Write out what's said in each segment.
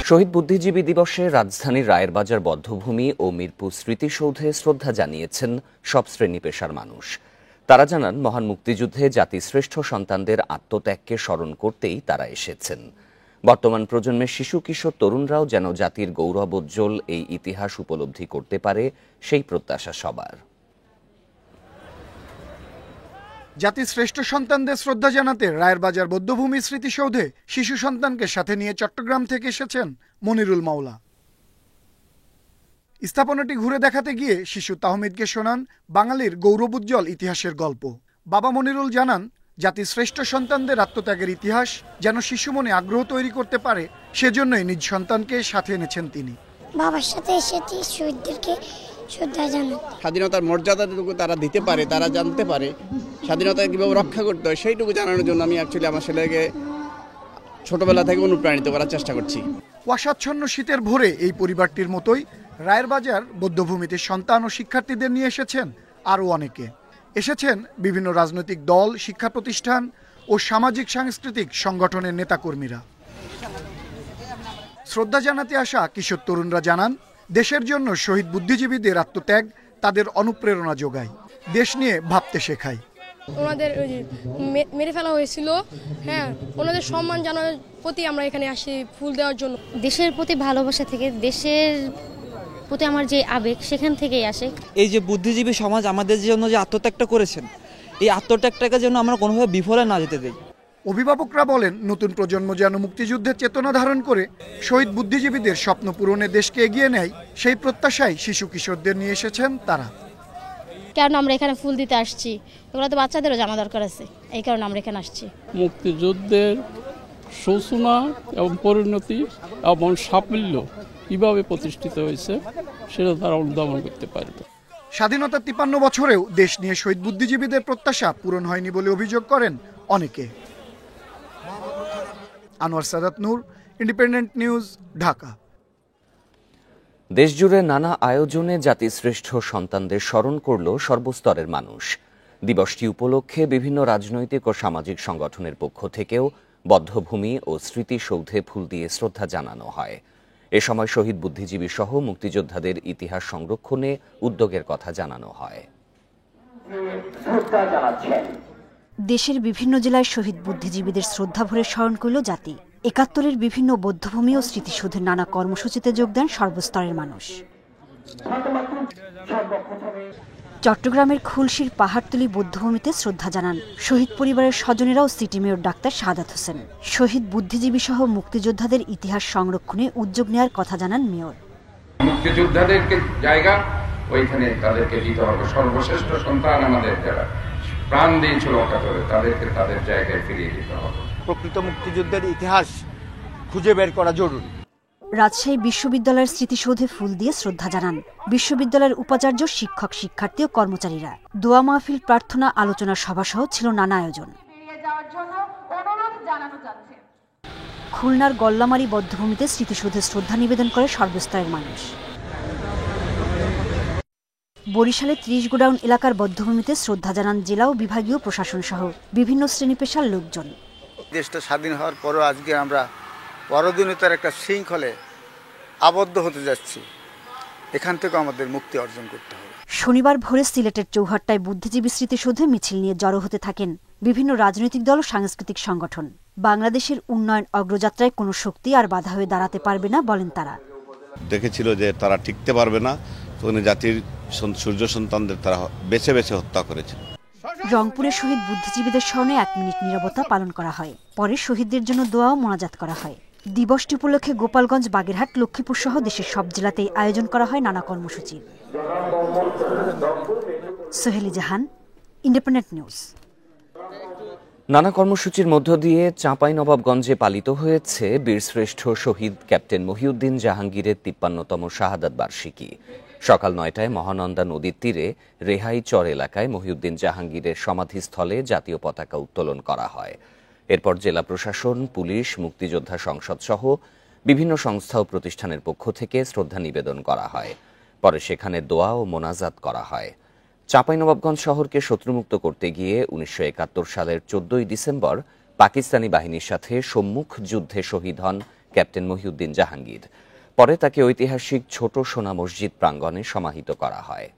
শহীদ বুদ্ধিজীবী দিবসে রাজধানীর রায়েরবাজার বধ্যভূমি ও মিরপুর স্মৃতিসৌধে শ্রদ্ধা জানিয়েছেন সব শ্রেণী পেশার মানুষ। তারা জানান, মহান মুক্তিযুদ্ধে জাতির শ্রেষ্ঠ সন্তানদের আত্মত্যাগকে স্মরণ করতেই তারা এসেছেন। বর্তমান প্রজন্মের শিশু কিশোর তরুণরাও যেন জাতির গৌরবোজ্জ্বল এই ইতিহাস উপলব্ধি করতে পারে, সেই প্রত্যাশা সবার। জাতির শ্রেষ্ঠ সন্তানদের শ্রদ্ধা জানাতে রায়েরবাজার বধ্যভূমি স্মৃতিসৌধে শিশু সন্তানকে সাথে নিয়ে চট্টগ্রাম থেকে এসেছেন মনিরুল মাওলা। স্থাপনাটি ঘুরে দেখাতে গিয়ে শিশু তাহমিদকে শোনান বাঙালির গৌরবোজ্জ্বল ইতিহাসের গল্প। বাবা মনিরুল জানান, জাতির শ্রেষ্ঠ সন্তানদের আত্মত্যাগের ইতিহাস যেন শিশু মনে আগ্রহ তৈরি করতে পারে, সেজন্যই নিজ সন্তানকে সাথে এনেছেন তিনি। বাবার সাথে এসেছি শহীদদেরকে শ্রদ্ধা জানাতে। স্বাধীনতার মর্যাদাটুকু তারা দিতে পারে, তারা জানতে পারে স্বাধীনতা কীভাবে রক্ষা করতে হয়, সেইটুকু জানানোর জন্য আমি অ্যাকচুয়ালি আমার ছেলেকে ছোটবেলা থেকে অনুপ্রাণিত করার চেষ্টা করছি। কুয়াশাচ্ছন্ন শীতের ভোরে এই পরিবারটির মতোই রায়েরবাজার বধ্যভূমিতে সন্তান ও শিক্ষার্থীদের নিয়ে এসেছেন আরও অনেকে। এসেছেন বিভিন্ন রাজনৈতিক দল, শিক্ষা প্রতিষ্ঠান ও সামাজিক সাংস্কৃতিক সংগঠনের নেতাকর্মীরা। শ্রদ্ধা জানাতে আসা কিশোর তরুণরা জানান, দেশের জন্য শহীদ বুদ্ধিজীবীদের আত্মত্যাগ তাদের অনুপ্রেরণা যোগায়, দেশ নিয়ে ভাবতে শেখায়। ওনাদের মেরে ফেলা হয়েছিল, ওনাদের সম্মান জানানোর প্রতি আমরা এখানে আসি ফুল দেওয়ার জন্য। দেশের প্রতি ভালোবাসা থেকে, দেশের প্রতি আমার যে আবেগ সেখান থেকেই আসে। এই যে বুদ্ধিজীবী সমাজ আমাদের জন্য যে আত্মত্যাগটা করেছেন, এই আত্মত্যাগটাকে যেন আমরা কোনোভাবে বিফলে না যেতে দেই। অভিভাবকরা বলেন, নতুন প্রজন্ম যেন মুক্তিযুদ্ধের চেতনা ধারণ করে শহীদ বুদ্ধিজীবীদের স্বপ্ন পূরণে দেশকে এগিয়ে নেয়, সেই প্রত্যাশায় শিশু কিশোরদের নিয়ে এসেছেন তারা। কারণ আমরা এখানে ফুল দিতে আসছি, এগুলো তো বাচ্চাদেরও জানা দরকার আছে, এই কারণে আমরা এখানে আসছি। মুক্তিযুদ্ধের সূচনা এবং পরিণতি এবং সাফল্য কিভাবে প্রতিষ্ঠিত হয়েছে সেটা তারা অনুধাবন করতে পারবে। স্বাধীনতার 53 বছরেও দেশ নিয়ে শহীদ বুদ্ধিজীবীদের প্রত্যাশা পূরণ হয়নি বলে অভিযোগ করেন অনেকে। আনোয়ার সাদাত নূর, ইন্ডিপেন্ডেন্ট নিউজ, ঢাকা। দেশজুড়ে নানা আয়োজনে জাতির শ্রেষ্ঠ সন্তানদের স্মরণ করল সর্বস্তরের মানুষ। দিবসটি উপলক্ষে বিভিন্ন রাজনৈতিক ও সামাজিক সংগঠনের পক্ষ থেকেও বধ্যভূমি ও স্মৃতিসৌধে ফুল দিয়ে শ্রদ্ধা জানানো হয়। এ সময় শহীদ বুদ্ধিজীবী সহ মুক্তিযোদ্ধাদের ইতিহাস সংরক্ষণে উদ্যোগের কথা জানানো হয়। দেশের বিভিন্ন জেলায় শহীদ বুদ্ধিজীবীদের শ্রদ্ধাভরে স্মরণ করল জাতি। ৭১-এর বিভিন্ন বধ্যভূমি ও স্মৃতিসৌধের নানা কর্মসূচিতে যোগ দেন সর্বস্তরের মানুষ। চট্টগ্রামের খুলশীর পাহাড়তলী বধ্যভূমিতে শ্রদ্ধা জানান শহীদ পরিবারের স্বজনেরাও city mayor doctor Shahadat Hossain. শহীদ বুদ্ধিজীবী সহ মুক্তিযোদ্ধাদের ইতিহাস সংরক্ষণে উদ্যোগ নেওয়ার কথা জানান মেয়র। মুক্তিযোদ্ধাদেরকে জায়গা ওইখানে তাদেরকে দিতে হবে। সর্বশ্রেষ্ঠ সন্তান আমাদের যারা প্রাণ দিয়েছিল তাদেরকে তাদের জায়গায় ফিরিয়ে দিতে হবে। প্রকৃত মুক্তিযুদ্ধের ইতিহাস খুঁজে বের করা জরুরি। রাজশাহী বিশ্ববিদ্যালয়ের স্মৃতিসৌধে ফুল দিয়ে শ্রদ্ধা জানান বিশ্ববিদ্যালয়ের উপাচার্য, শিক্ষক, শিক্ষার্থী ও কর্মচারীরা। দোয়া মাহফিল, প্রার্থনা, আলোচনা সভা সহ ছিল নানা আয়োজন। খুলনার গল্লামারী বধ্যভূমিতে স্মৃতিসৌধে শ্রদ্ধা নিবেদন করে সর্বস্তরের মানুষ। বরিশালে ৩০ গোডাউন এলাকার বধ্যভূমিতে শ্রদ্ধা জানান জেলা ও বিভাগীয় প্রশাসন সহ বিভিন্ন শ্রেণী পেশার লোকজন। দেশটা স্বাধীন হওয়ার পরও আজকে আমরা পরাধীনতার একটা শৃঙ্খলে আবদ্ধ হতে যাচ্ছি। এখান থেকে আমাদের মুক্তি অর্জন করতে হবে। শনিবার ভোরে সিলেটের চৌহাট্টায় বুদ্ধিজীবী স্মৃতিসৌধে মিছিল নিয়ে জড়ো হতে থাকেন বিভিন্ন রাজনৈতিক দল ও সাংস্কৃতিক সংগঠন। বাংলাদেশের উন্নয়ন অগ্রযাত্রায় কোনো শক্তি আর বাধা হয়ে দাঁড়াতে পারবে না বলেন তারা। দেখেছিল যে তারা টিকতে পারবে না, তখন জাতির সূর্য সন্তানদের তারা বেছে বেছে হত্যা করেছে। রংপুরে শহীদ বুদ্ধিজীবীদের স্মরণে 1 মিনিট নীরবতা পালন করা হয়। পরে শহীদদের জন্য দোয়া ও মোনাজাত করা হয়। দিবসটি উপলক্ষে গোপালগঞ্জ, বাগেরহাট, লক্ষ্মীপুর সহ দেশের সব জেলাতেই আয়োজন করা হয় নানা কর্মসূচি। সোহেলি জাহান, ইন্ডিপেন্ডেন্ট নিউজ। নানা কর্মসূচির মধ্য দিয়ে চাঁপাইনবাবগঞ্জে পালিত হয়েছে বীরশ্রেষ্ঠ শহীদ ক্যাপ্টেন মহিউদ্দিন জাহাঙ্গীরের ৫৩তম শাহাদাত বার্ষিকী। সকাল ৯টায় মহানন্দা নদীর তীরে রেহাই চর এলাকায় মহিউদ্দিন জাহাঙ্গীরের সমাধিস্থলে জাতীয় পতাকা উত্তোলন করা হয়। এরপর জেলা প্রশাসন, পুলিশ, মুক্তিযোদ্ধা সংসদ সহ বিভিন্ন সংস্থা ও প্রতিষ্ঠানের পক্ষ থেকে শ্রদ্ধা নিবেদন করা হয়। পরে সেখানে দোয়া ও মোনাজাত করা হয়। চাঁপাইনবাবগঞ্জ শহরকে শত্রুমুক্ত করতে গিয়ে ১৯৭১ সালের ১৪ই ডিসেম্বর পাকিস্তানি বাহিনীর সাথে সম্মুখ যুদ্ধে শহীদ হন ক্যাপ্টেন মহিউদ্দিন জাহাঙ্গীর। পরে তাকে ঐতিহাসিক ছোট সোনা মসজিদ প্রাঙ্গণে সমাহিত করা হয়।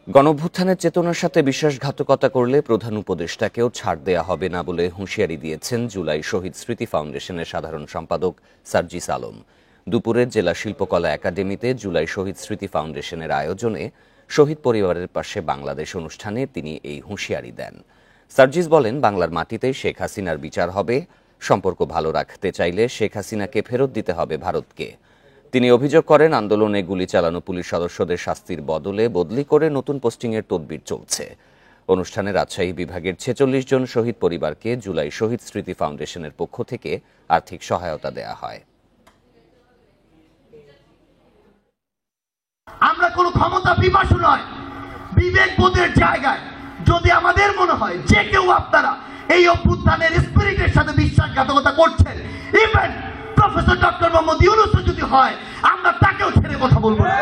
গণঅভ্যুত্থানের চেতনার সাথে বিশ্বাসঘাতকতা করলে প্রধান উপদেষ্টাকেও ছাড় দেয়া হবে না বলে হুঁশিয়ারি দিয়েছেন জুলাই শহীদ স্মৃতি ফাউন্ডেশনের সাধারণ সম্পাদক সার্জিস আলম। দুপুরে জেলা শিল্পকলা একাডেমিতে জুলাই শহীদ স্মৃতি ফাউন্ডেশনের আয়োজনে শহীদ পরিবারের পাশে বাংলাদেশ অনুষ্ঠানে তিনি এই হুঁশিয়ারি দেন। সার্জিস বলেন, বাংলার মাটিতেই শেখ হাসিনার বিচার হবে। সম্পর্ক ভালো রাখতে চাইলে শেখ হাসিনাকে ফেরত দিতে হবে ভারতকে। তিনি অভিযোগ করেন, আন্দোলনে গুলি চালানো পুলিশ সদস্যদের শাস্তির বদলে বদলি করে নতুন পোস্টিংয়ের তদবির চলছে। অনুষ্ঠানে রাজশাহী বিভাগের 46 জন শহীদ পরিবারকে জুলাই শহীদ স্মৃতি ফাউন্ডেশনের পক্ষ থেকে আর্থিক সহায়তা দেয়া হয়। আমরা কোনো ক্ষমতা পিপাসু নয়, বিবেকবোধের জায়গায় যদি আমাদের মনে হয় যে কেউ আপনারা এই অভ্যুত্থানের স্পিরিটের সাথে বিশ্বাসঘাতকতা করছেন, even professor doctor Mohammad Yunus যদি হয়, আমরা তাকেও ছেড়ে কথা বলবো না।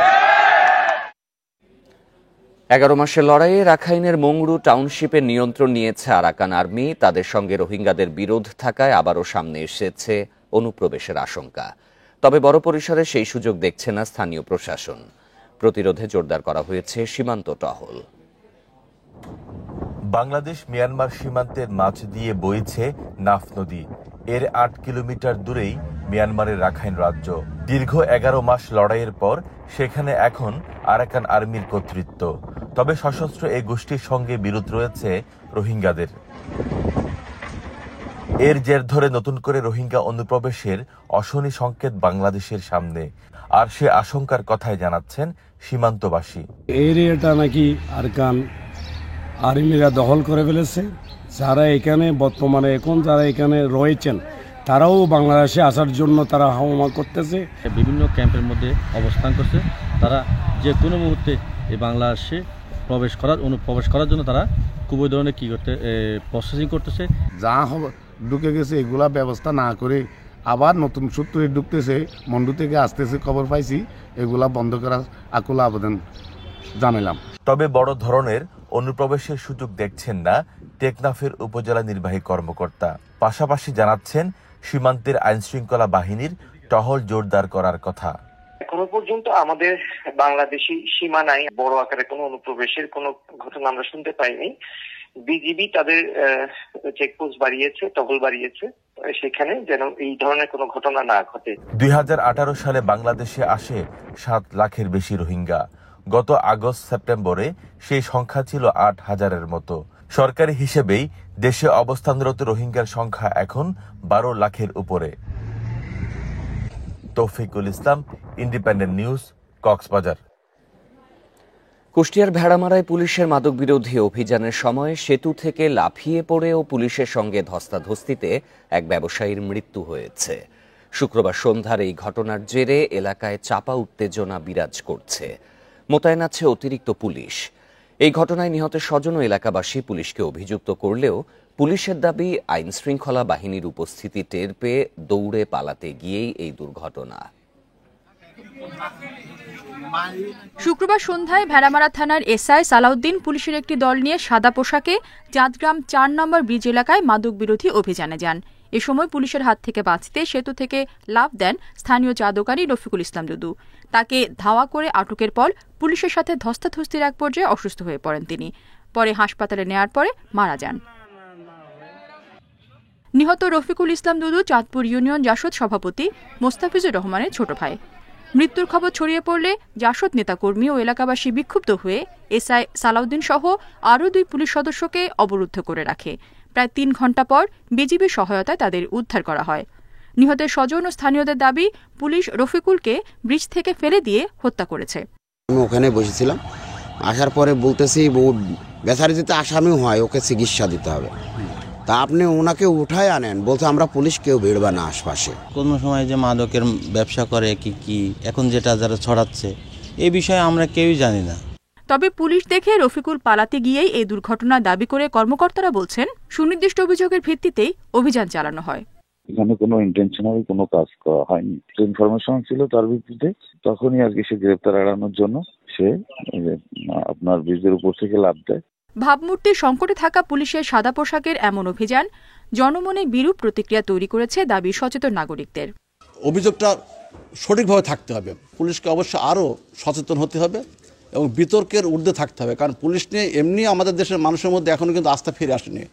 11 মাসের লড়াইয়ে রাখাইনের মংড়ু টাউনশিপের নিয়ন্ত্রণ নিয়েছে আরাকান আর্মি। তাদের সঙ্গে রোহিঙ্গাদের বিরোধ থাকায় আবারও সামনে এসেছে অনুপ্রবেশের আশঙ্কা। তবে বড় পরিসরে সেই সুযোগ দেখছে না স্থানীয় প্রশাসন। প্রতিরোধে জোরদার করা হয়েছে সীমান্ত টহল। বাংলাদেশ মিয়ানমার সীমান্তের মাঝ দিয়ে বইছে নাফ নদী। এর 8 কিলোমিটার দূরেই মিয়ানমারের রাখাইন রাজ্য। দীর্ঘ 11 মাস লড়াইয়ের পর সেখানে এখন আরাকান আর্মির কর্তৃত্ব। তবে সশস্ত্র এই গোষ্ঠীর সঙ্গে বিরোধ রয়েছে রোহিঙ্গাদের। এর জের ধরে নতুন করে রোহিঙ্গা অনুপ্রবেশের অশনি সংকেত বাংলাদেশের সামনে। আর সে আশঙ্কার কথাই জানাচ্ছেন সীমান্তবাসী। এরিয়াটা নাকি আরাকান আর্মিরা দখল করে ফেলেছে। যারা এখানে বর্তমানে এখন যারা এখানে রয়েছেন তারাও বাংলাদেশে আসার জন্য তারা হাওয়া করতেছে। বিভিন্ন ক্যাম্পের মধ্যে অবস্থান করছে। তারা যে কোনো মুহূর্তে এই বাংলাদেশে অনুপ্রবেশ করার জন্য তারা খুবই ধরনের কি করতে প্রসেসিং করতেছে। যা ঢুকে গেছে এগুলা ব্যবস্থা না করে আবার নতুন সূত্রে ঢুকতেছে, মন্ডু থেকে আসতেছে, খবর পাইছি। এগুলা বন্ধ করার আকুল আবেদন জানালাম। তবে বড় ধরনের অনুপ্রবেশের সুযোগ দেখছেন না টেকনাফের উপজেলা নির্বাহী কর্মকর্তা। পাশাপাশি জানাচ্ছেন সীমান্তের আইনশৃঙ্খলা বাহিনীর টহল জোরদার করার কথা। এখনো পর্যন্ত আমাদের বাংলাদেশি সীমানায় বড় আকারে কোনো অনুপ্রবেশের কোনো ঘটনা আমরা শুনতে পাইনি। বিজিবি তাদের চেকপোস্ট বাড়িয়েছে, টহল বাড়িয়েছে, সেখানে যেন এই ধরনের কোনো ঘটনা না ঘটে। 2018 সালে বাংলাদেশে আসে 7 লাখের বেশি রোহিঙ্গা। গত আগস্ট সেপ্টেম্বরে সেই সংখ্যা ছিল 8,000-এর মতো। সরকারি হিসেবেই দেশে অবস্থানরত রোহিঙ্গার সংখ্যা এখন 12 লাখের উপরে। তৌফিকুল ইসলাম, ইন্ডিপেন্ডেন্ট নিউজ, কক্সবাজার। কুষ্টিয়ার ভেড়ামারায় পুলিশের মাদকবিরোধী অভিযানের সময় সেতু থেকে লাফিয়ে পড়ে ও পুলিশের সঙ্গে ধস্তাধস্তিতে এক ব্যবসায়ীর মৃত্যু হয়েছে। শুক্রবার সন্ধ্যার এই ঘটনার জেরে এলাকায় চাপা উত্তেজনা বিরাজ করছে। মোতায়েন আছে অতিরিক্ত পুলিশ। এই ঘটনায় নিহত স্বজন ও এলাকাবাসী পুলিশকে অভিযুক্ত করলেও পুলিশের দাবি, আইন শৃঙ্খলা বাহিনীর উপস্থিতি টের পেয়ে দৌড়ে পালাতে গিয়েই এই দুর্ঘটনা। শুক্রবার সন্ধ্যায় ভেড়ামারা থানার এসআই সালাউদ্দিন পুলিশের একটি দল নিয়ে সাদা পোশাকে চাঁদগ্রাম 4 নম্বর ব্রিজ এলাকায় মাদক বিরোধী অভিযানে যান। এ সময় পুলিশের হাত থেকে বাঁচতে সেতু থেকে লাফ দেন স্থানীয় চা দোকানি রফিকুল ইসলাম দুদু। তাকে ধাওয়া করে আটকের পর পুলিশের সাথে ধস্তাধস্তির এক পর্যায়ে অসুস্থ হয়ে পড়েন তিনি। পরে হাসপাতালে নেয়ার পরে মারা যান। নিহত রফিকুল ইসলাম দুদু চাঁদপুর ইউনিয়ন জাসদ সভাপতি মোস্তাফিজুর রহমানের ছোট ভাই। মৃত্যুর খবর ছড়িয়ে পড়লে জাসদ নেতাকর্মী ও এলাকাবাসী বিক্ষুব্ধ হয়ে এসআই সালাউদ্দিন সহ আরও 2 পুলিশ সদস্যকে অবরুদ্ধ করে রাখে। প্রায় 3 ঘণ্টা পর বিজিবির সহায়তায় তাদের উদ্ধার করা হয়। নিহতের স্বজন ও স্থানীয়দের দাবি, পুলিশ রফিকুলকে ব্রিজ থেকে ফেলে দিয়ে হত্যা করেছে। আমি ওখানে বসেছিলাম, আসার পরে বলতেছি বেচারি যদি আসামি হয় ওকে চিকিৎসা দিতে হবে, তা আপনি ওনাকে উঠায় আনেন। বলতে আমরা পুলিশ কেউ ভিড়বে না আশপাশে। কোনো সময় যে মাদকের ব্যবসা করে কি এখন যেটা যারা ছড়াচ্ছে এই বিষয়ে আমরা কেউই জানি না। তবে পুলিশ দেখে রফিকুল পালাতে গিয়েই এই দুর্ঘটনা দাবি করে কর্মকর্তারা বলছেন, সুনির্দিষ্ট অভিযোগের ভিত্তিতেই অভিযান চালানো হয়। এখানে কোনো ইন্টেনশনালি কোনো কাজ করা হয়নি। ইনফরমেশন ছিল তার ভিত্তিতে তখনই আর কি সে গ্রেপ্তার এড়ানোর জন্য সে আপনার ব্রিজের উপর থেকে লাফ দেয়। ভাবমূর্তির সংকটে থাকা পুলিশের সাদা পোশাকের এমন অভিযান জনমনে বিরূপ প্রতিক্রিয়া তৈরি করেছে দাবি সচেতন নাগরিকদের। অভিযোগটা সঠিকভাবে থাকতে হবে, পুলিশকে অবশ্য আরও সচেতন হতে হবে এবং বিতর্কের ঊর্ধ্বে থাকতে হবে, কারণ পুলিশ নিয়ে এমনি আমাদের দেশের মানুষের মধ্যে এখনো কিন্তু আস্থা ফিরে আসেনি।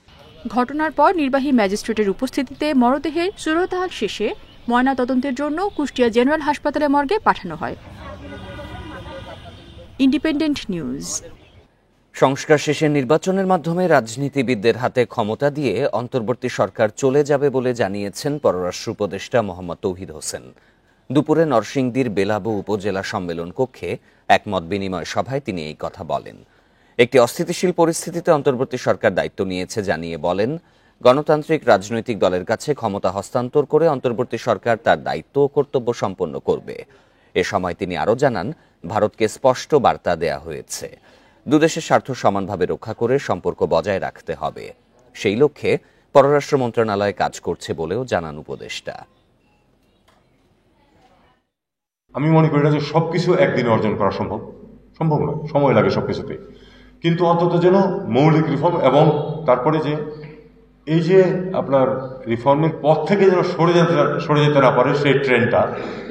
ঘটনার পর নির্বাহী ম্যাজিস্ট্রেটের উপস্থিতিতে মরদেহের সুরতহাল শেষে ময়নাতদন্তের জন্য কুষ্টিয়া জেনারেল হাসপাতালে মর্গে পাঠানো হয়। Independent news. সংস্কার শেষে নির্বাচনের মাধ্যমে রাজনীতিবিদদের হাতে ক্ষমতা দিয়ে অন্তর্বর্তী সরকার চলে যাবে বলে জানিয়েছেন পররাষ্ট্র উপদেষ্টা মোহাম্মদ তৌহিদ হোসেন। দুপুরে নরসিংদীর বেলাবু উপজেলা সম্মেলন কক্ষে এক মত বিনিময় সভায় তিনি এই কথা বলেন। একটি অস্থিতিশীল পরিস্থিতিতে অন্তর্বর্তী সরকার দায়িত্ব নিয়েছে জানিয়ে বলেন, গণতান্ত্রিক রাজনৈতিক দলের কাছে ক্ষমতা হস্তান্তর করে অন্তর্বর্তী সরকার তার দায়িত্ব ও কর্তব্য সম্পন্ন করবে। এ সময় তিনি আরও জানান, ভারতকে স্পষ্ট বার্তা দেয়া হয়েছে, দুদেশের স্বার্থ সমানভাবে রক্ষা করে সম্পর্ক বজায় রাখতে হবে। সেই লক্ষ্যে পররাষ্ট্র মন্ত্রণালয় কাজ করছে বলেও জানান উপদেষ্টা। আমি মনে করি না যে সবকিছু একদিনে অর্জন করা সম্ভব নয়, সময় লাগে সবকিছুতে, কিন্তু অন্তত যেন মৌলিক রিফর্ম এবং তারপরে যে এই যে আপনার রিফর্মের পথ থেকে যেন সরে যেতে না পারে সেই ট্রেনটা,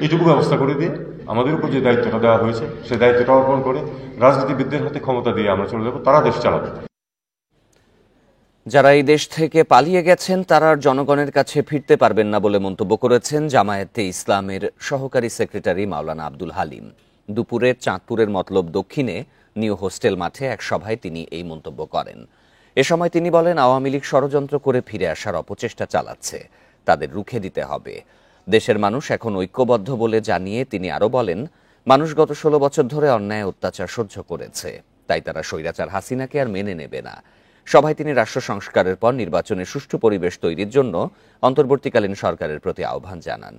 এইটুকু ব্যবস্থা করে দিয়ে আমাদের উপর যে দায়িত্বটা দেওয়া হয়েছে সেই দায়িত্বটা অর্পণ করে রাজনীতিবিদদের হাতে ক্ষমতা দিয়ে আমরা চলে যাব, তারা দেশ চালাবে। যারা এই দেশ থেকে পালিয়ে গেছেন তারা আর জনগণের কাছে ফিরতে পারবেন না বলে মন্তব্য করেছেন জামায়াতে ইসলামের সহকারী সেক্রেটারি মাওলানা আব্দুল হালিম। দুপুরে চাঁদপুরের মতলব দক্ষিণে নিউ হোস্টেল মাঠে এক সভায় তিনি এই মন্তব্য করেন। এ সময় তিনি বলেন, আওয়ামী লীগ ষড়যন্ত্র করে ফিরে আসার অপচেষ্টা চালাচ্ছে, তাদের রুখে দিতে হবে। দেশের মানুষ এখন ঐক্যবদ্ধ বলে জানিয়ে তিনি আরও বলেন, মানুষ গত 16 বছর ধরে অন্যায় অত্যাচার সহ্য করেছে, তাই তারা স্বৈরাচার হাসিনাকে আর মেনে নেবে না। সভায় তিনি রাষ্ট্র সংস্কারের পর নির্বাচনের সুষ্ঠু পরিবেশ তৈরির জন্য অন্তর্বর্তীকালীন সরকারের প্রতি আহ্বান জানান।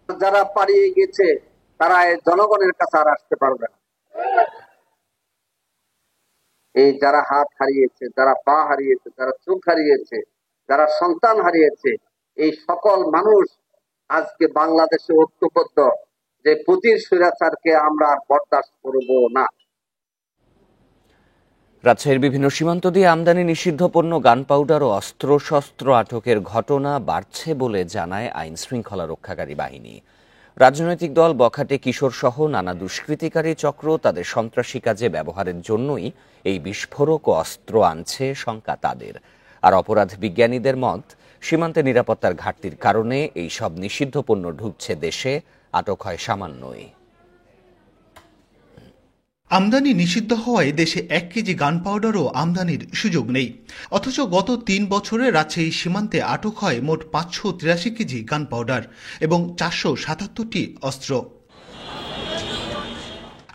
যারা পালিয়ে গেছে তারা জনগণের কাছে আর আসতে পারবে না। এই যারা হাত হারিয়েছে, যারা পা হারিয়েছে, যারা চোখ হারিয়েছে, যারা সন্তান হারিয়েছে, এই সকল মানুষ আজকে বাংলাদেশে ঐক্যবদ্ধ যে পুতির স্বৈরাচারকে আমরা বরদাস্ত করব না। রাজশাহীর বিভিন্ন সীমান্ত দিয়ে আমদানি নিষিদ্ধ পণ্য, গান পাউডার ও অস্ত্রশস্ত্র আটকের ঘটনা বাড়ছে বলে জানায় আইন শৃঙ্খলা রক্ষাকারী বাহিনী। রাজনৈতিক দল, বখাটে কিশোর সহ নানা দুষ্কৃতিকারী চক্র তাদের সন্ত্রাসী কাজে ব্যবহারের জন্যই এই বিস্ফোরক ও অস্ত্র আনছে শঙ্কা তাদের। আর অপরাধ বিজ্ঞানীদের মত, সীমান্তে নিরাপত্তার ঘাটতির কারণে এই সব নিষিদ্ধ পণ্য ঢুকছে দেশে, আটক হয় সামান্যই। আমদানি নিষিদ্ধ হওয়ায় দেশে 1 কেজি গান পাউডারও আমদানির সুযোগ নেই। অথচ গত 3 বছরে রাজশাহী সীমান্তে আটক হয় মোট 583 কেজি গান পাউডার এবং 477টি অস্ত্র।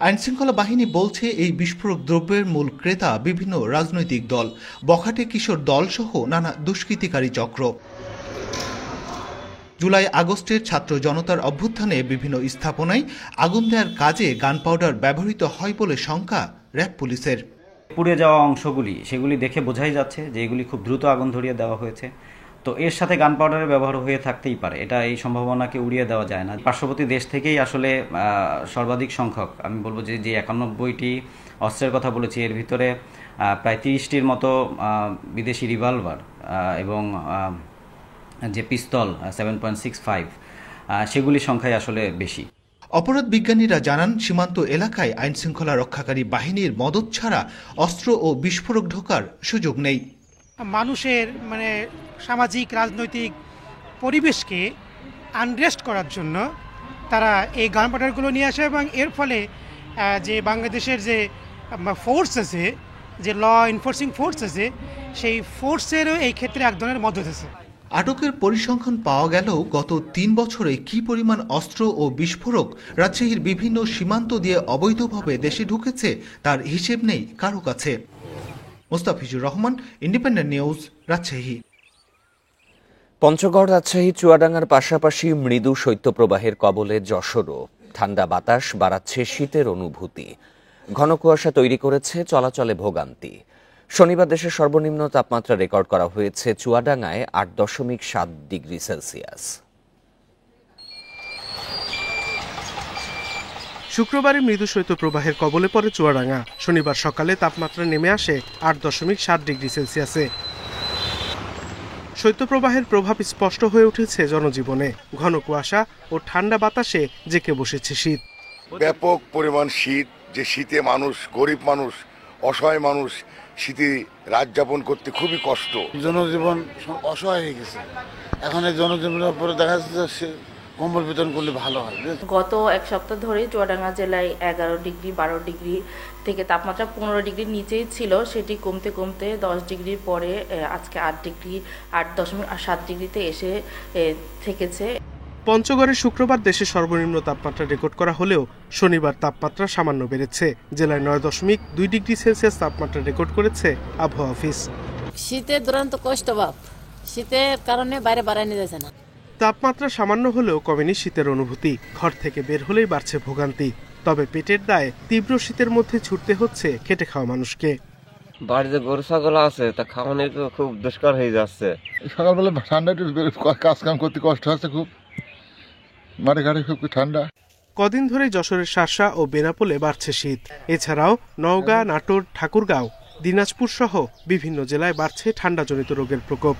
আইনশৃঙ্খলা বাহিনী বলছে, এই বিস্ফোরক দ্রব্যের মূল ক্রেতা বিভিন্ন রাজনৈতিক দল, বখাটে কিশোর দল সহ নানা দুষ্কৃতিকারী চক্র। জুলাই আগস্টের ছাত্র জনতার অভ্যুত্থানে বিভিন্ন স্থাপনায় আগুন দেওয়ার কাজে গান পাউডার ব্যবহৃত হয় বলে শঙ্কা র্যাব পুলিশের। পুড়ে যাওয়া অংশগুলি সেগুলি দেখে বোঝাই যাচ্ছে যে এগুলি খুব দ্রুত আগুন ধরিয়ে দেওয়া হয়েছে। তো এর সাথে গান পাউডারের ব্যবহার হয়ে থাকতেই পারে, এটা এই সম্ভাবনাকে উড়িয়ে দেওয়া যায় না। পার্শ্ববর্তী দেশ থেকেই আসলে সর্বাধিক সংখ্যক, আমি বলবো যে 91টি অস্ত্রের কথা বলেছি, এর ভিতরে প্রায় 30টির মতো বিদেশি রিভলভার এবং যে পিস্তল 7.65 সেগুলি সংখ্যায় আসলে বেশি। অপরাধ বিজ্ঞানীরা জানান, সীমান্ত এলাকায় আইনশৃঙ্খলা রক্ষাকারী বাহিনীর মদত ছাড়া অস্ত্র ও বিস্ফোরক ঢোকার সুযোগ নেই। মানুষের সামাজিক রাজনৈতিক পরিবেশকে আনরেস্ট করার জন্য তারা এই গান পাউডারগুলো নিয়ে আসে এবং এর ফলে যে বাংলাদেশের যে ফোর্স আছে, যে ল এনফোর্সিং ফোর্স আছে, সেই ফোর্সেরও এই ক্ষেত্রে এক ধরনের মদত আছে। আটকের পরিসংখ্যান পাওয়া গেলেও গত 3 বছরে কি পরিমাণ অস্ত্র ও বিস্ফোরক রাজশাহীর বিভিন্ন সীমান্ত দিয়ে অবৈধভাবে দেশে ঢুকেছে তার হিসেব নেই কারো কাছে। Mostafizur Rahman, independent news, Rajshahi. পঞ্চগড়, রাজশাহী, চুয়াডাঙ্গার পাশাপাশি মৃদু শৈত্যপ্রবাহের কবলে যশোরও। ঠান্ডা বাতাস বাড়াচ্ছে শীতের অনুভূতি, ঘন কুয়াশা তৈরি করেছে চলাচলে ভোগান্তি। শনিবার দেশের সর্বনিম্ন তাপমাত্রা রেকর্ড করা হয়েছে চুয়াডাঙ্গায় 8.7 ডিগ্রি সেলসিয়াস। শুক্রবারে মৃদু শৈত্যপ্রবাহের কবলে পড়ে চুয়াডাঙ্গা। শনিবার সকালে তাপমাত্রা নেমে আসে 8.7 ডিগ্রি সেলসিয়াসে। শৈত্যপ্রবাহের প্রভাব স্পষ্ট হয়ে উঠেছে জনজীবনে। ঘন কুয়াশা ও ঠান্ডা বাতাসে জেঁকে বসেছে শীত। ব্যাপক পরিমাণ শীত, যে শীতে মানুষ, গরিব মানুষ, অসহায় মানুষ শীতে রাত যাপন করতে খুবই কষ্ট। জনজীবন অসহায় হয়ে গেছে। এখন এই জনজীবনের উপরে দেখা যাচ্ছে কম্বল বিতরণ করলে ভালো হয়। গত এক সপ্তাহ ধরে চুয়াডাঙ্গা জেলায় 11 ডিগ্রি 12 ডিগ্রি থেকে তাপমাত্রা 15 ডিগ্রির নিচেই ছিল, সেটি কমতে কমতে 10 ডিগ্রির পরে আজকে 8.7 ডিগ্রিতে এসে থেকেছে। পঞ্চগড়ে শুক্রবার দেশের সর্বনিম্ন তাপমাত্রা রেকর্ড করা হলেও শনিবার তাপমাত্রা সামান্য বেড়েছে। জেলায় 9.2 ডিগ্রি সেলসিয়াস তাপমাত্রা রেকর্ড করেছে আবহাওয়া অফিস। শীতের দুরন্ত কষ্ট বাপ, শীতের কারণে বাইরে বাড়ানো যাচ্ছে না। তাপমাত্রা সামান্য হলেও কমেনি শীতের অনুভূতি। ঘর থেকে বের হলেই বাড়ছে ভোগান্তি। তবে পেটের দায়ে তীব্র শীতের মধ্যে ছুটতে হচ্ছে খেটে খাওয়া মানুষকে। বাড়িতে গরু ছাগল আছে, তা খাওয়ানোর খুব দুষ্কর হয়ে যাচ্ছে। সকালবেলা ঠান্ডা কাজ কাম করতে কষ্ট হচ্ছে খুব, মাঠে ঘাটে খুব ঠান্ডা। কদিন ধরে যশোরের শার্শা ও বেনাপোলে বাড়ছে শীত। এছাড়াও নওগাঁ, নাটোর, ঠাকুরগাঁও, দিনাজপুর সহ বিভিন্ন জেলায় বাড়ছে ঠান্ডাজনিত রোগের প্রকোপ।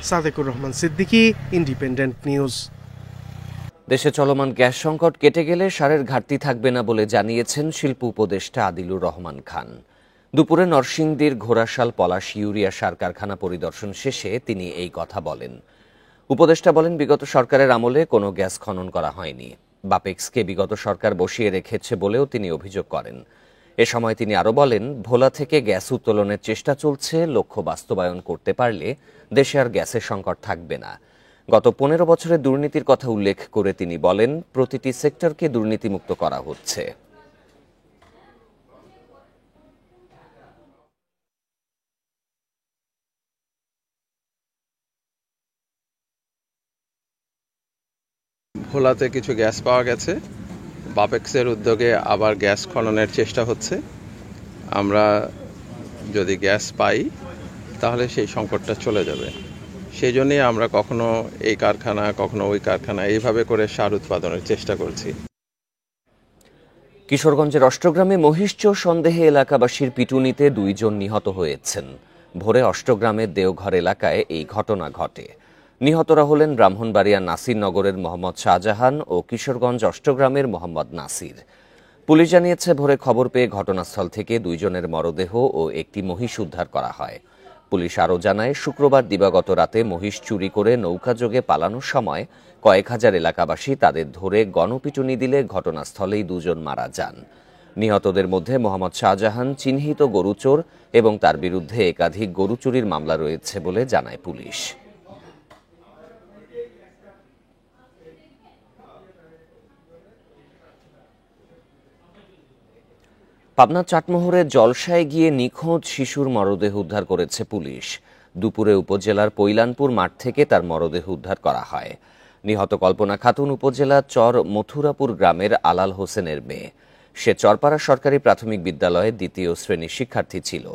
Sadequr Rahman Siddiqui, independent news. দেশে চলমান গ্যাস সংকট কেটে গেলে সারের ঘাটতি থাকবে না বলে জানিয়েছেন শিল্প উপদেষ্টা আদিলুর রহমান খান। দুপুরে নরসিংদীর ঘোড়াশাল পলাশ ইউরিয়া সার কারখানা পরিদর্শন শেষে তিনি এই কথা বলেন। উপদেষ্টা বলেন, বিগত সরকারের আমলে কোনো গ্যাস খনন করা হয়নি। বাপেক্সকে বিগত সরকার বসিয়ে রেখেছে বলেও তিনি অভিযোগ করেন। এ সময় তিনি আরও বলেন, ভোলা থেকে গ্যাস উত্তোলনের চেষ্টা চলছে। লক্ষ্য বাস্তবায়ন করতে পারলে দেশে আর গ্যাসের সংকট থাকবে না। গত 15 বছরের দুর্নীতির কথা উল্লেখ করে তিনি বলেন, প্রতিটি সেক্টরকে দুর্নীতিমুক্ত করা হচ্ছে। ভোলাতে কিছু গ্যাস পাওয়া গেছে। বাপেক্সের উদ্যোগে আবার গ্যাস খননের চেষ্টা হচ্ছে। আমরা যদি গ্যাস পাই তাহলে সেই সংকটটা চলে যাবে। সেই জন্যই আমরা কখনো এই কারখানা, কখনো ওই কারখানা, এইভাবে করে সার উৎপাদনের চেষ্টা করছি। কিশোরগঞ্জের অষ্টগ্রামে মহিষচোর সন্দেহে এলাকাবাসীর পিটুনিতে 2 জন নিহত হয়েছেন। ভোরে অষ্টগ্রামের দেওঘর এলাকায় এই ঘটনা ঘটে। নিহতরা হলেন ব্রাহ্মণবাড়িয়া নাসিরনগরের মোহাম্মদ শাহজাহান ও কিশোরগঞ্জ অষ্টগ্রামের মোহাম্মদ নাসির। পুলিশ জানিয়েছে, ভোরে খবর পেয়ে ঘটনাস্থল থেকে 2 জনের মরদেহ ও একটি মহিষ উদ্ধার করা হয়। পুলিশ আরও জানায়, শুক্রবার দিবাগত রাতে মহিষ চুরি করে নৌকাযোগে পালানোর সময় কয়েক হাজার এলাকাবাসী তাদের ধরে গণপিটুনি দিলে ঘটনাস্থলেই 2 জন মারা যান। নিহতদের মধ্যে মোহাম্মদ শাহজাহান চিহ্নিত গরুচোর এবং তার বিরুদ্ধে একাধিক গরু চুরির মামলা রয়েছে বলে জানায় পুলিশ। পাবনার চাটমোহরে জলসায় গিয়ে নিখোঁজ শিশুর মরদেহ উদ্ধার করেছে পুলিশ। দুপুরে উপজেলার পৈলানপুর মাঠ থেকে তার মরদেহ উদ্ধার করা হয়। নিহত কল্পনা খাতুন উপজেলার চর মথুরাপুর গ্রামের আলাল হোসেনের মেয়ে। সে চরপাড়া সরকারি প্রাথমিক বিদ্যালয়ে 2য় শ্রেণীর শিক্ষার্থী ছিল।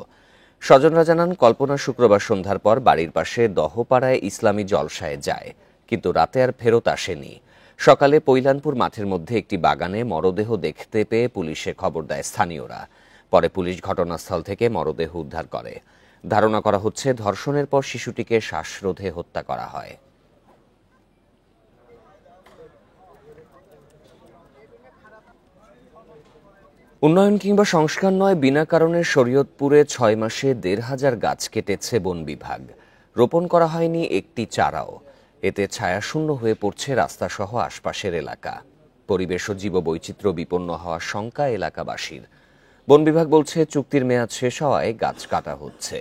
স্বজনরা জানান, কল্পনা শুক্রবার সন্ধ্যার পর বাড়ির পাশে দহপাড়ায় ইসলামী জলসায় যায়, কিন্তু রাতে আর ফেরত আসেনি। সকালে পৈলানপুর মাঠের মধ্যে একটি বাগানে মরদেহ দেখতে পেয়ে পুলিশে খবর দেয় স্থানীয়রা। পরে পুলিশ ঘটনাস্থল থেকে মরদেহ উদ্ধার করে। ধারণা করা হচ্ছে, ধর্ষণের পর শিশুটিকে শ্বাসরোধে হত্যা করা হয়। উন্নয়ন কিংবা সংস্কার নয়, বিনা কারণে শরীয়তপুরে 6 মাসে 1,500 গাছ কেটেছে বন বিভাগ। রোপণ করা হয়নি একটি চারাও। এতে ছায়াশূন্য হয়ে পড়ছে রাস্তাসহ আশপাশের এলাকা। পরিবেশ ও জীববৈচিত্র্য বিপন্ন হওয়ার শঙ্কা এলাকাবাসীর। বন বিভাগ বলছে, চুক্তির মেয়াদ শেষ হওয়ায় গাছ কাটা হচ্ছে।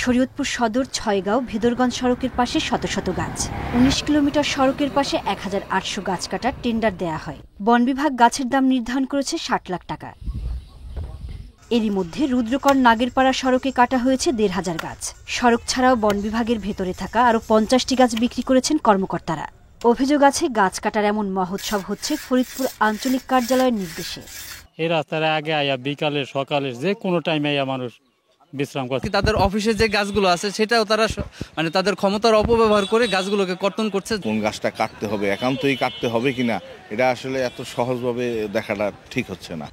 শরীয়তপুর সদর 6গাঁও ভেদরগঞ্জ সড়কের পাশে শত শত গাছ। 19 কিলোমিটার সড়কের পাশে 1800 গাছ কাটার টেন্ডার দেয়া হয়। বন বিভাগ গাছের দাম নির্ধারণ করেছে 60 লাখ টাকা। এরই মধ্যে রুদ্রকর নাগেরপাড়া সড়কে কাটা হয়েছে 1,500 গাছ। সড়ক ছাড়াও বন বিভাগের ভেতরে থাকা আরও 50টি গাছ বিক্রি করেছেন কর্মকর্তারা। অভিযোগ আছে, গাছ কাটার এমন মহোৎসব হচ্ছে ফরিদপুর আঞ্চলিক কার্যালয়ের নির্দেশে। এই রাস্তার আগে আয়া বিকালে সকালে যে কোনো টাইমে আয়া মানুষ বিশ্রাম করছে। তাদের অফিসে যে গাছগুলো আছে সেটাও তারা মানে তাদের ক্ষমতার অপব্যবহার করে গাছগুলোকে কর্তন করছে। কোন গাছটা কাটতে হবে, একান্তই কাটতে হবে কিনা, এটা আসলে এত সহজভাবে দেখাটা ঠিক হচ্ছে না।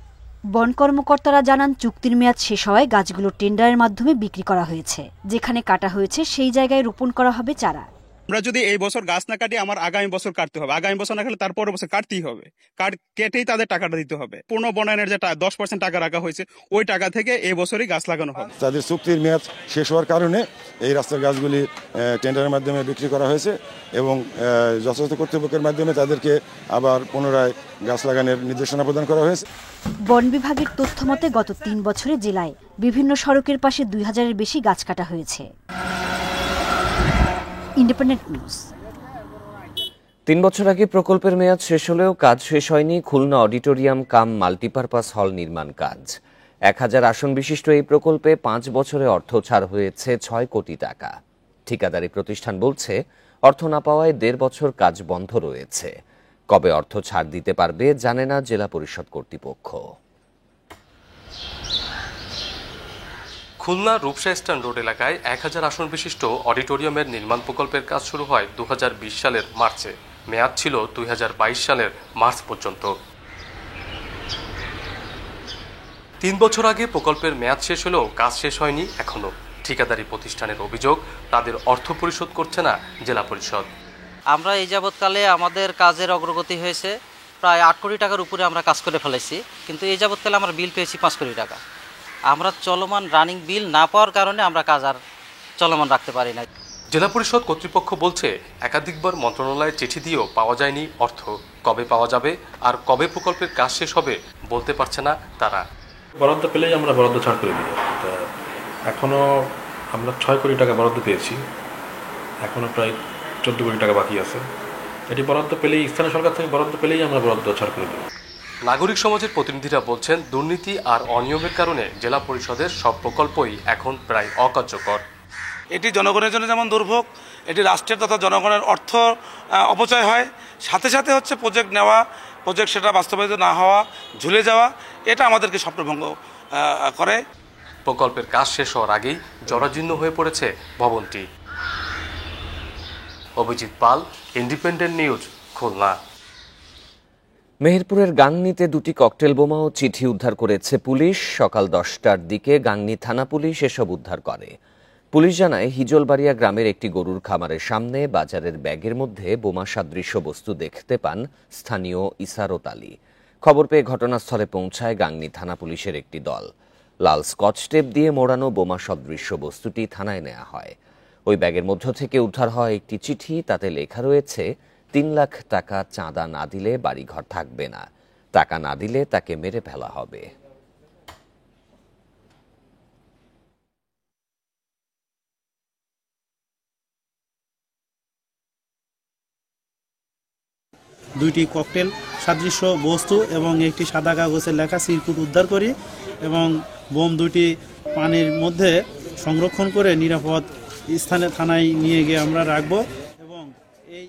বন কর্মকর্তারা জানান চুক্তির মেয়াদ শেষ হওয়ায় গাছগুলো টেন্ডারের মাধ্যমে বিক্রি করা হয়েছে। যেখানে কাটা হয়েছে সেই জায়গায় রোপণ করা হবে চারা। আমরা যদি এই বছর গাছ না কাটি আমার আগামী বছর কাটতে হবে, আগামী বছর না কাটলে তারপরের বছর কাটতেই হবে, কেটেই তাদের টাকাটা দিতে হবে। পূর্ণ বনায়নের যে 10% টাকা রাখা হয়েছে ওই টাকা থেকে এই বছরই গাছ লাগানো হবে। তাদের চুক্তির মেয়াদ শেষ হওয়ার কারণে এই রাস্তার গাছগুলি টেন্ডারের মাধ্যমে বিক্রি করা হয়েছে এবং যথাযথ কর্তৃপক্ষের মাধ্যমে তাদেরকে আবার পুনরায় গাছ লাগানোর নির্দেশনা প্রদান করা হয়েছে। বন বিভাগের তথ্য মতে গত 3 বছরে জেলায় বিভিন্ন সড়কের পাশে 2000-এর বেশি গাছ কাটা হয়েছে। Independent news. 3 বছর আগে প্রকল্পের মেয়াদ শেষ হলেও কাজ শেষ হয়নি খুলনা অডিটোরিয়াম কাম মাল্টিপারপাস হল নির্মাণ কাজ। 1000 আসন বিশিষ্ট এই প্রকল্পে 5 বছরে অর্থ ছাড় হয়েছে 6 কোটি টাকা। ঠিকাদারি প্রতিষ্ঠান বলছে অর্থ না পাওয়ায় 1.5 বছর কাজ বন্ধ রয়েছে। কবে অর্থ ছাড় দিতে পারবে জানে না জেলা পরিষদ কর্তৃপক্ষ। খুলনা রূপসা স্ট্যান্ড রোড এলাকায় 1000 আসন বিশিষ্ট অডিটোরিয়ামের নির্মাণ প্রকল্পের কাজ শুরু হয় 2020 সালের মার্চে। মেয়াদ ছিল 2022 সালের মার্চ পর্যন্ত। 3 বছর আগে প্রকল্পের মেয়াদ শেষ হলেও কাজ শেষ হয়নি এখনো। ঠিকাদারি প্রতিষ্ঠানের অভিযোগ তাদের অর্থ পরিশোধ করছে না জেলা পরিষদ। আমরা এই যাবৎকালে আমাদের কাজের অগ্রগতি হয়েছে প্রায় 8 কোটি টাকার উপরে আমরা কাজ করে ফেলেছি, কিন্তু এই যাবৎকালে আমরা বিল পেয়েছি 5 কোটি টাকা। আমরা চলমান রানিং বিল না পাওয়ার কারণে আমরা কাজ আর চলমান রাখতে পারি না। জেলা পরিষদ কর্তৃপক্ষ বলছে একাধিকবার মন্ত্রণালয়ে চিঠি দিয়েও পাওয়া যায়নি অর্থ। কবে পাওয়া যাবে আর কবে প্রকল্পের কাজ শেষ হবে বলতে পারছে না তারা। বরাদ্দ পেলেই আমরা বরাদ্দ ছাড় করে দিব। এখনও আমরা 6 কোটি টাকা বরাদ্দ পেয়েছি, এখনও প্রায় 14 কোটি টাকা বাকি আছে। এটি বরাদ্দ পেলেই, স্থানীয় সরকার থেকে বরাদ্দ পেলেই আমরা বরাদ্দ ছাড় করে দেব। নাগরিক সমাজের প্রতিনিধিরা বলছেন দুর্নীতি আর অনিয়মের কারণে জেলা পরিষদের সব প্রকল্পই এখন প্রায় অকার্যকর। এটি জনগণের জন্য যেমন দুর্ভোগ, এটি রাষ্ট্রের তথা জনগণের অর্থ অপচয় হয়, সাথে সাথে হচ্ছে প্রজেক্ট নেওয়া, প্রজেক্ট সেটা বাস্তবায়িত না হওয়া, ঝুলে যাওয়া, এটা আমাদেরকে স্বপ্নভঙ্গ করে। প্রকল্পের কাজ শেষ হওয়ার আগেই জরাজীর্ণ হয়ে পড়েছে ভবনটি। অভিজিৎ পাল, ইন্ডিপেন্ডেন্ট নিউজ, খুলনা। মেহেরপুরের গাংনীতে 2টি ককটেল বোমা ও চিঠি উদ্ধার করেছে পুলিশ। সকাল 10টার দিকে গাংনী থানা পুলিশ এসব উদ্ধার করে। পুলিশ জানায় হিজলবাড়িয়া গ্রামের একটি গরুর খামারের সামনে বাজারের ব্যাগের মধ্যে বোমা সাদৃশ্য বস্তু দেখতে পান স্থানীয় ইসারত আলী। খবর পেয়ে ঘটনাস্থলে পৌঁছায় গাংনী থানা পুলিশের একটি দল। লাল স্কচ টেপ দিয়ে মোড়ানো বোমা সদৃশ্য বস্তুটি থানায় নেওয়া হয়। ওই ব্যাগের মধ্য থেকে উদ্ধার হয় একটি চিঠি। তাতে লেখা রয়েছে 3 লাখ টাকা চাঁদা না দিলে বাড়িঘর থাকবে না, টাকা না দিলে তাকে মেরে ফেলা হবে। দুইটি ককটেল সাদৃশ্য বস্তু এবং একটি সাদা কাগজের লেখা চিরকুট উদ্ধার করি এবং বোম দুটি পানির মধ্যে সংরক্ষণ করে নিরাপদ স্থানে থানায় নিয়ে গিয়ে আমরা রাখবো। এবং এই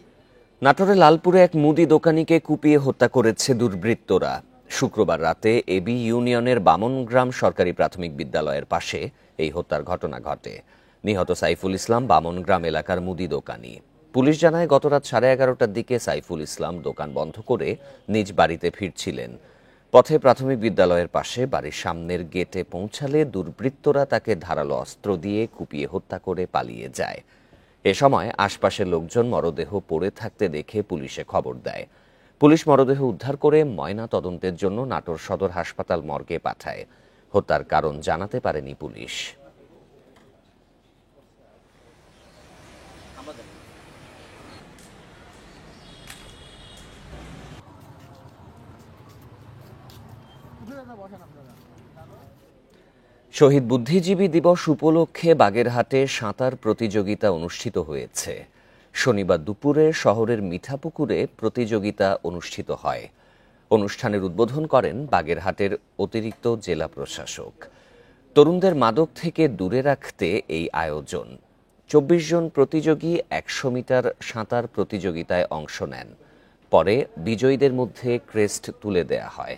নাটোরে লালপুরে এক মুদি দোকানিকে কুপিয়ে হত্যা করেছে দুর্বৃত্তরা। শুক্রবার রাতে এবি ইউনিয়নের বামনগ্রাম সরকারি প্রাথমিক বিদ্যালয়ের পাশে এই হত্যার ঘটনা ঘটে। নিহত সাইফুল ইসলাম বামনগ্রাম এলাকার মুদি দোকানি। পুলিশ জানায় গত রাত 11:30টার দিকে সাইফুল ইসলাম দোকান বন্ধ করে নিজ বাড়িতে ফিরছিলেন। পথে প্রাথমিক বিদ্যালয়ের পাশে বাড়ির সামনের গেটে পৌঁছালে দুর্বৃত্তরা তাকে ধারালো অস্ত্র দিয়ে কুপিয়ে হত্যা করে পালিয়ে যায়। এ সময় আশপাশের লোকজন মরদেহ পড়ে থাকতে দেখে পুলিশে খবর দেয়। পুলিশ মরদেহ উদ্ধার করে ময়না তদন্তের জন্য নাটোর সদর হাসপাতাল মর্গে পাঠায়। হত্যার কারণ জানাতে পারেনি পুলিশ। শহীদ বুদ্ধিজীবী দিবস উপলক্ষে বাগেরহাটে সাঁতার প্রতিযোগিতা অনুষ্ঠিত হয়েছে। শনিবার দুপুরে শহরের মিঠাপুকুরে প্রতিযোগিতা অনুষ্ঠিত হয়। অনুষ্ঠানের উদ্বোধন করেন বাগেরহাটের অতিরিক্ত জেলা প্রশাসক। তরুণদের মাদক থেকে দূরে রাখতে এই আয়োজন। 24 জন প্রতিযোগী 100 মিটার সাঁতার প্রতিযোগিতায় অংশ নেন। পরে বিজয়ীদের মধ্যে ক্রেস্ট তুলে দেয়া হয়।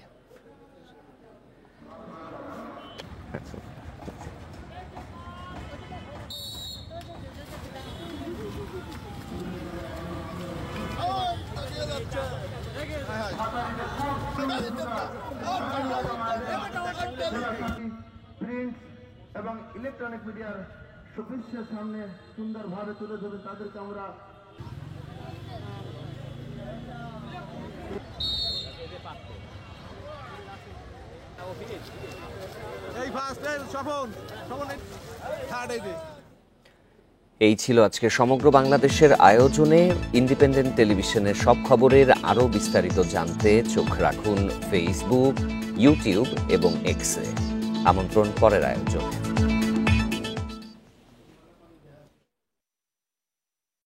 প্রিন্ট এবং ইলেকট্রনিক মিডিয়ার সফিসিয়ের সামনে সুন্দরভাবে তুলে ধরে তাদেরকে আমরা এই ছিল আজকে সমগ্র বাংলাদেশের আয়োজনে। ইন্ডিপেন্ডেন্ট টেলিভিশনের সব খবরের আরও বিস্তারিত জানতে চোখ রাখুন ফেসবুক, ইউটিউব এবং এক্সে। আমন্ত্রণ পরের আয়োজনে।